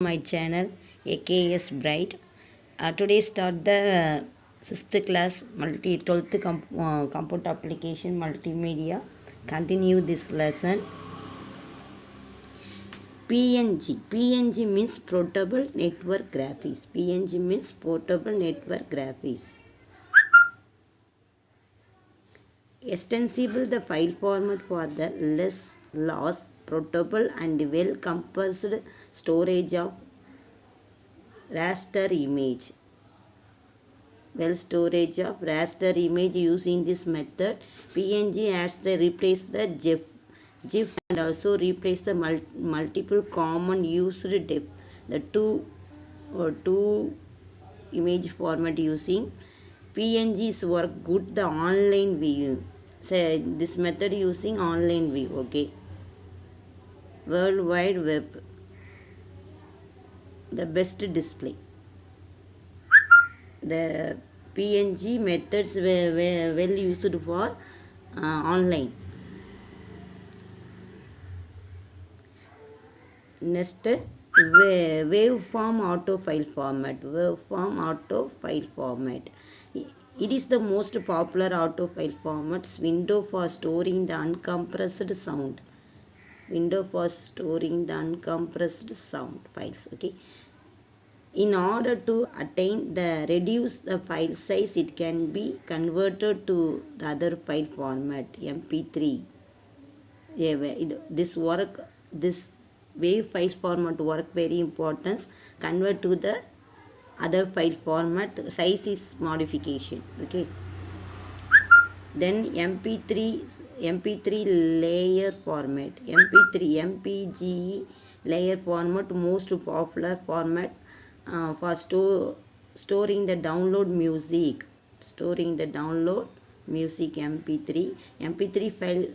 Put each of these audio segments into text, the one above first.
My channel AKS Bright. Today start the 6th class 12th computer application multimedia. Continue this lesson. PNG means portable network graphics. PNG means portable network graphics. Extensible the file format for the less loss, portable and well compressed storage of raster image. Well storage of raster image using this method. PNG adds the replace the GIF and also replace the multiple common used GIF. The two image format using PNGs work good the online view. Say this method using online view. Okay. World Wide Web. The best display. The PNG methods were well used for online. Next, waveform auto file format. Waveform auto file format. It is the most popular auto file formats. Window for storing the uncompressed sound. Window for storing the uncompressed sound files. Okay. In order to attain the reduce the file size, it can be converted to the other file format MP3. Yeah, this wave file format work very important. Convert to the other file format. Size is modification. Okay. Then MP3 layer format. MPG layer format most popular format for storing the download music. Storing the download music MP3 file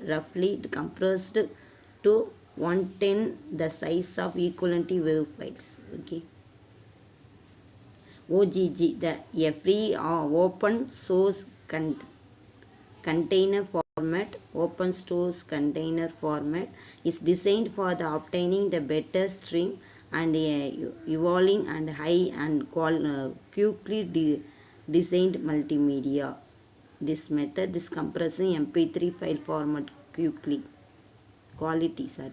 roughly compressed to 110 the size of equivalent wave files. Okay. OGG, a free open source container format. Open source container format is designed for the obtaining the better stream and evolving and high and quickly designed multimedia. This method is compressing MP3 file format quickly. Quality, sir.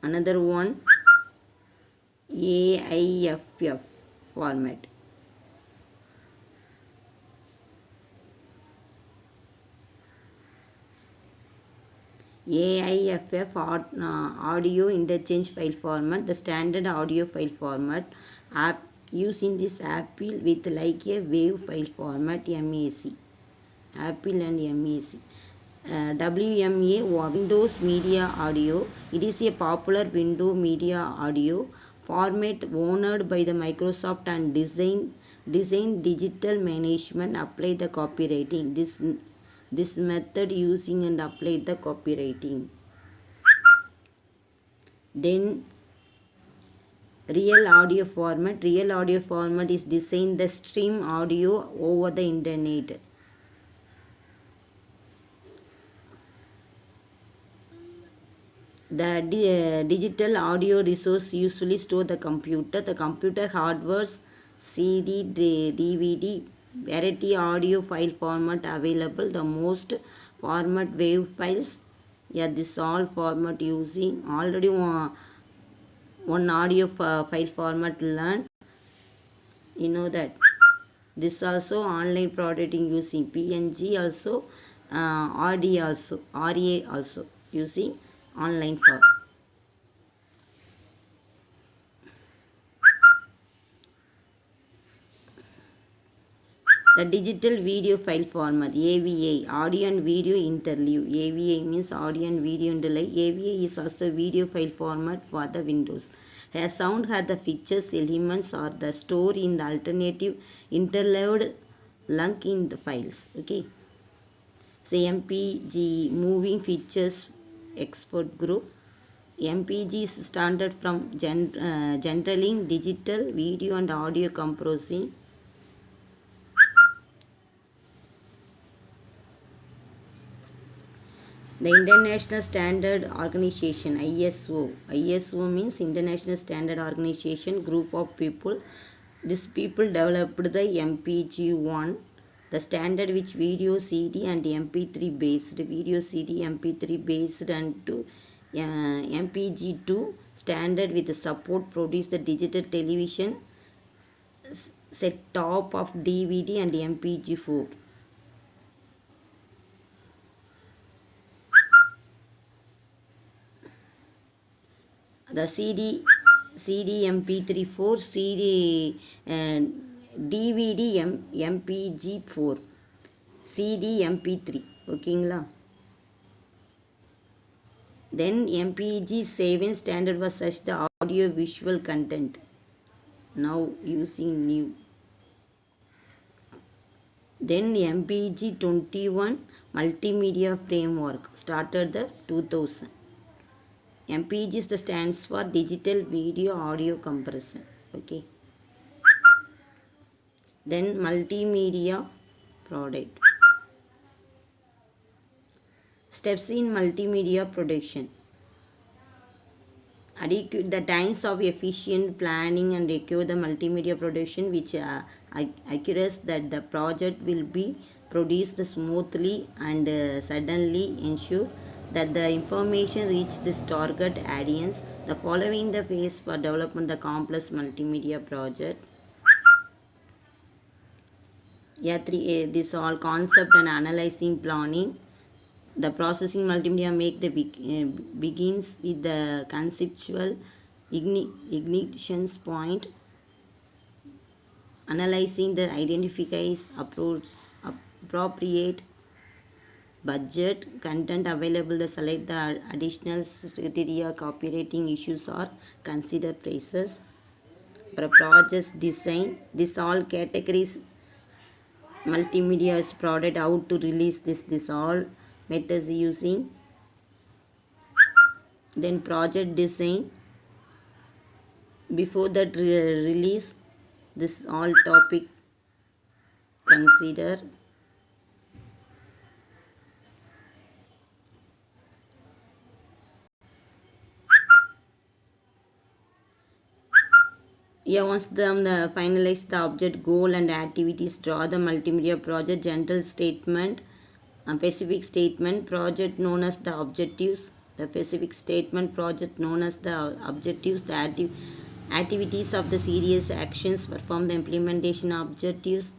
Another one, AIFF format. AIFF audio interchange file format, the standard audio file format. Using this Apple with like a wave file format MAC. Apple and MAC. WMA Windows Media Audio. It is a popular Windows Media Audio format owned by the Microsoft and design digital management apply the copywriting. This method using and apply the copywriting. Then real audio format. Real audio format is designed the stream audio over the internet. The digital audio resource usually store the computer hardware's CD, DVD, variety audio file format available. The most format wave files. Yeah, this all format using already one audio file format learned. You know that. This also online producing using PNG also, RD also, RA also using online for. The digital video file format AVI, audio and video interleave. AVI means audio and video interleave. AVI is also video file format for the Windows. A sound had the features elements or the store in the alternative interleaved link in the files. Okay. Say MPG moving features export group. MPG is standard from generating digital video and audio compressing. The International Standard Organization, ISO means International Standard Organization, group of people. These people developed the MPG-1, the standard which video CD and MP3 based, video CD MP3 based, and to MPG-2 standard with the support produce the digital television set top of DVD and MPG-4. The CD MP3 4, CD DVD MPG 4, CD MP3, ஓகேங்களா. Then MPG 7 standard was such the audio visual content, now using new. Then MPG 21 multimedia framework started the 2000. MPG stands for digital video audio compression. Okay. Then multimedia product. Steps in multimedia production. The times of efficient planning and recur the multimedia production which assures that the project will be produced smoothly and suddenly ensure that the information reach this target audience. The following the phase for development the complex multimedia project. This all concept and analyzing planning. The processing multimedia make the begins with the conceptual ignition point. Analyzing the identifies appropriate budget, content available, the select the additional criteria, copywriting issues or consider prices. Project design. This all categories multimedia is product, how to release this all methods using. Then project design. Before that release, this all topic consider. Yeah, once the finalize the object, goal and activities, draw the multimedia project general statement, specific statement, project known as the objectives, the specific statement, project known as the objectives, the activities of the serious actions, perform the implementation objectives,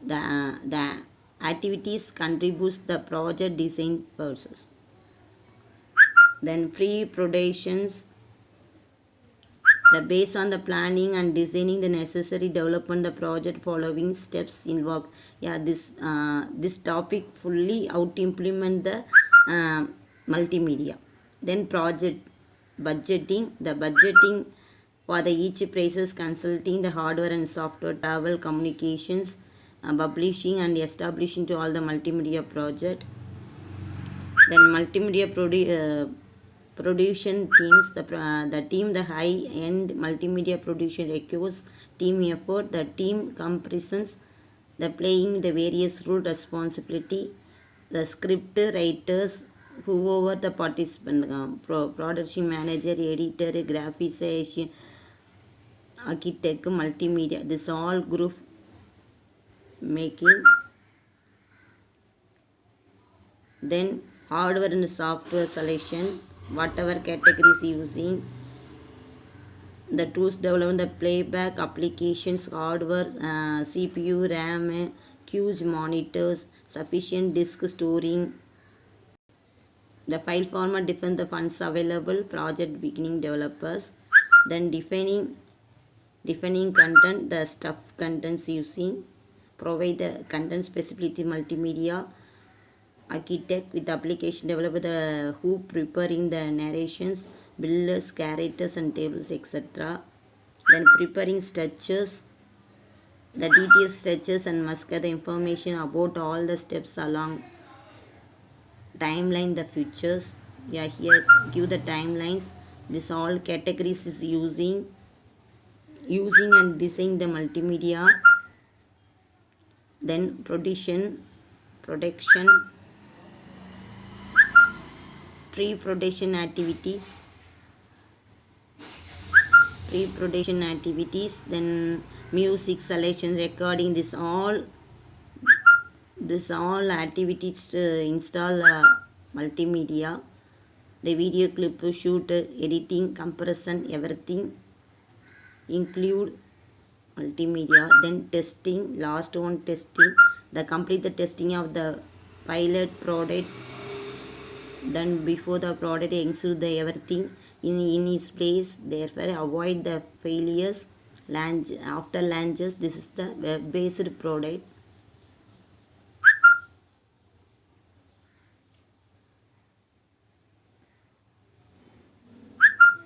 the activities contributes the project design process. Then pre-productions. The based on the planning and designing the necessary development the project following steps involved. Yeah, this topic fully how to implement the multimedia. Then project budgeting. The budgeting for the each prices, consulting the hardware and software, travel, communications, publishing and establishing to all the multimedia project. Then multimedia production teams. The team, the high end multimedia production requires team effort. The team comprises the playing the various role responsibility, the script writers, whoever the participant, production manager, editor, graphics, architect, multimedia, this all group making. Then hardware and software selection, whatever categories using. The tools development, the playback applications, hardware, CPU, RAM, huge monitors, sufficient disk storing. The file format define the funds available, project beginning developers. Then defining content, the stuff contents using. Provide the content specificity multimedia. Architect with application developer who preparing the narrations, builders, characters and tables, etc. Then preparing structures, the detailed structures and must get the information about all the steps along timeline, the features. Yeah, here give the timelines. This all categories is using and design the multimedia. Then production. pre-production activities, then music selection, recording, this all activities install multimedia, the video clip shoot, editing, compression, everything include multimedia. Then testing, last one testing, the complete the testing of the pilot product done before the product ensure the everything in its place, therefore avoid the failures. Launch, after launches, this is the web based product.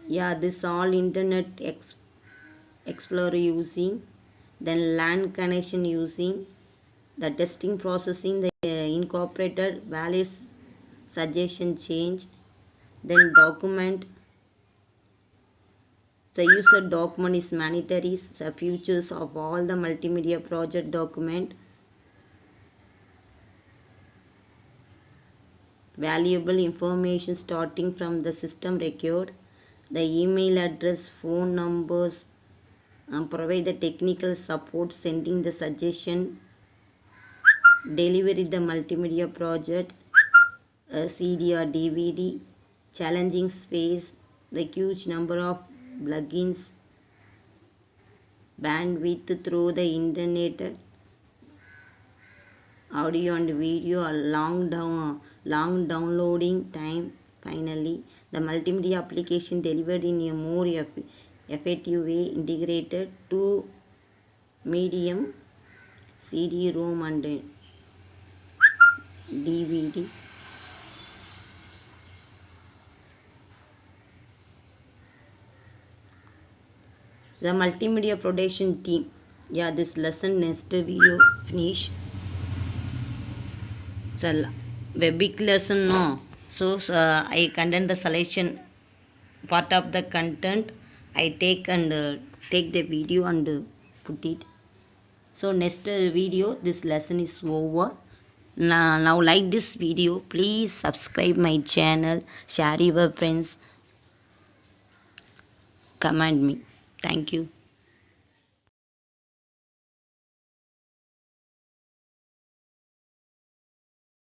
Yeah, this all internet explorer using, then LAN connection using, the testing processing, the incorporated valid suggestion change, then document, the user document is mandatory, the features of all the multimedia project document, valuable information starting from the system record, the email address, phone numbers, provide the technical support, sending the suggestion, delivery the multimedia project, CD or DVD, challenging space, the huge number of plugins, bandwidth through the internet, audio and video, or long downloading time. Finally, the multimedia application delivered in a more effective way, integrated to medium, CD-ROM and DVD. The multimedia production team. Yeah, this lesson next video finish. So a big lesson, no. So I content the selection part of the content. I take the video and put it. So next video, this lesson is over. Now like this video, please subscribe my channel, share your friends, comment me. Thank you.